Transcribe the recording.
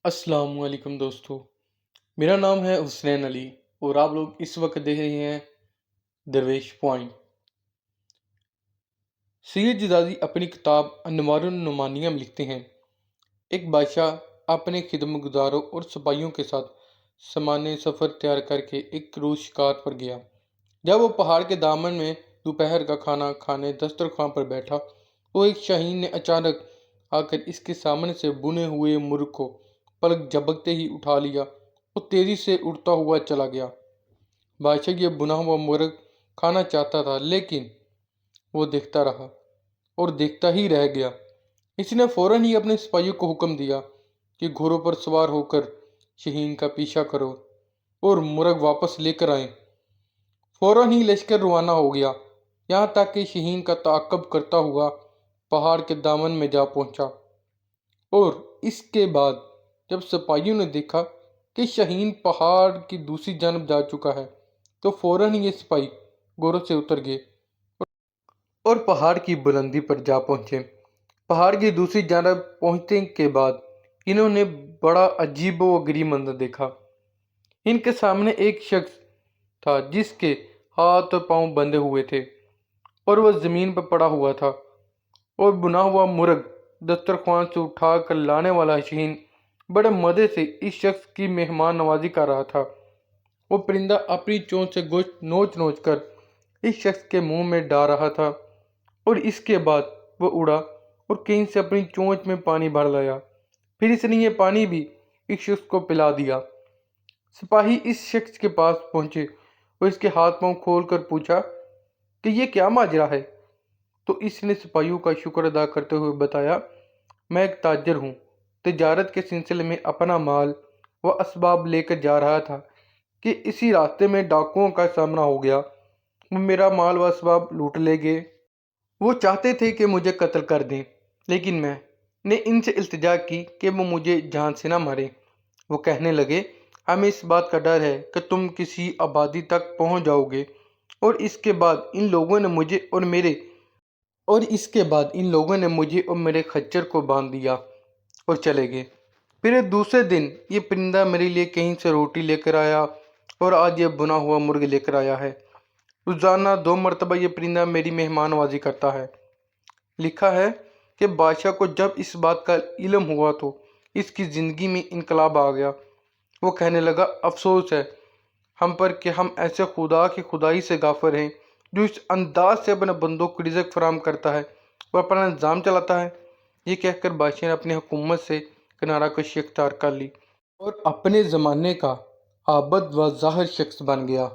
السلام علیکم دوستو، میرا نام ہے حسین علی اور آپ لوگ اس وقت دیکھ رہے ہیں درویش پوائنٹ۔ سید جدادی اپنی کتاب انوار النعمانیہ میں لکھتے ہیں، ایک بادشاہ اپنے خدمت گزاروں اور سپاہیوں کے ساتھ سامانِ سفر تیار کر کے ایک روز شکار پر گیا۔ جب وہ پہاڑ کے دامن میں دوپہر کا کھانا کھانے دسترخوان پر بیٹھا تو ایک شاہین نے اچانک آ کر اس کے سامنے سے بنے ہوئے مرغ کو پلک جھپکتے ہی اٹھا لیا اور تیزی سے اڑتا ہوا چلا گیا۔ بادشاہ یہ بنا ہوا مرغ کھانا چاہتا تھا لیکن وہ دیکھتا رہا اور دیکھتا ہی رہ گیا۔ اس نے فوراً ہی اپنے سپاہیوں کو حکم دیا کہ گھوڑوں پر سوار ہو کر شاہین کا پیچھا کرو اور مرغ واپس لے کر آئیں۔ فوراً ہی لشکر روانہ ہو گیا، یہاں تک کہ شاہین کا تعاقب کرتا ہوا پہاڑ کے دامن میں جا پہنچا، اور اس کے بعد جب سپاہیوں نے دیکھا کہ شاہین پہاڑ کی دوسری جانب جا چکا ہے تو فوراً ہی یہ سپاہی گھوڑوں سے اتر گئے اور پہاڑ کی بلندی پر جا پہنچے۔ پہاڑ کی دوسری جانب پہنچنے کے بعد انہوں نے بڑا عجیب و غریب منظر دیکھا۔ ان کے سامنے ایک شخص تھا جس کے ہاتھ اور پاؤں بندھے ہوئے تھے اور وہ زمین پر پڑا ہوا تھا، اور بنا ہوا مرغ دسترخوان سے اٹھا کر لانے والا شاہین بڑے مزے سے اس شخص کی مہمان نوازی کر رہا تھا۔ وہ پرندہ اپنی چونچ سے گوشت نوچ نوچ کر اس شخص کے منہ میں ڈال رہا تھا، اور اس کے بعد وہ اڑا اور کہیں سے اپنی چونچ میں پانی بھر لایا، پھر اس نے یہ پانی بھی اس شخص کو پلا دیا۔ سپاہی اس شخص کے پاس پہنچے اور اس کے ہاتھ پاؤں کھول کر پوچھا کہ یہ کیا ماجرا ہے؟ تو اس نے سپاہیوں کا شکر ادا کرتے ہوئے بتایا، میں ایک تاجر ہوں، تجارت کے سلسلے میں اپنا مال و اسباب لے کر جا رہا تھا کہ اسی راستے میں ڈاکوؤں کا سامنا ہو گیا۔ وہ میرا مال و اسباب لوٹ لے گئے۔ وہ چاہتے تھے کہ مجھے قتل کر دیں، لیکن میں نے ان سے التجا کی کہ وہ مجھے جان سے نہ ماریں۔ وہ کہنے لگے، ہمیں اس بات کا ڈر ہے کہ تم کسی آبادی تک پہنچ جاؤ گے اور اس کے بعد ان لوگوں نے مجھے اور میرے خچر کو باندھ دیا اور چلے گئے۔ پھر دوسرے دن یہ پرندہ میرے لیے کہیں سے روٹی لے کر آیا اور آج یہ بنا ہوا مرغ لے کر آیا ہے۔ روزانہ 2 مرتبہ یہ پرندہ میری مہمان نوازی کرتا ہے۔ لکھا ہے کہ بادشاہ کو جب اس بات کا علم ہوا تو اس کی زندگی میں انقلاب آ گیا۔ وہ کہنے لگا، افسوس ہے ہم پر کہ ہم ایسے خدا کی خدائی سے غافل ہیں جو اس انداز سے اپنے بندوں کو رزق فراہم کرتا ہے اور اپنا نظام چلاتا ہے۔ یہ کہہ کر بادشاہ نے اپنی حکومت سے کنارہ کشی اختیار کر لی اور اپنے زمانے کا عابد و ظاہر شخص بن گیا۔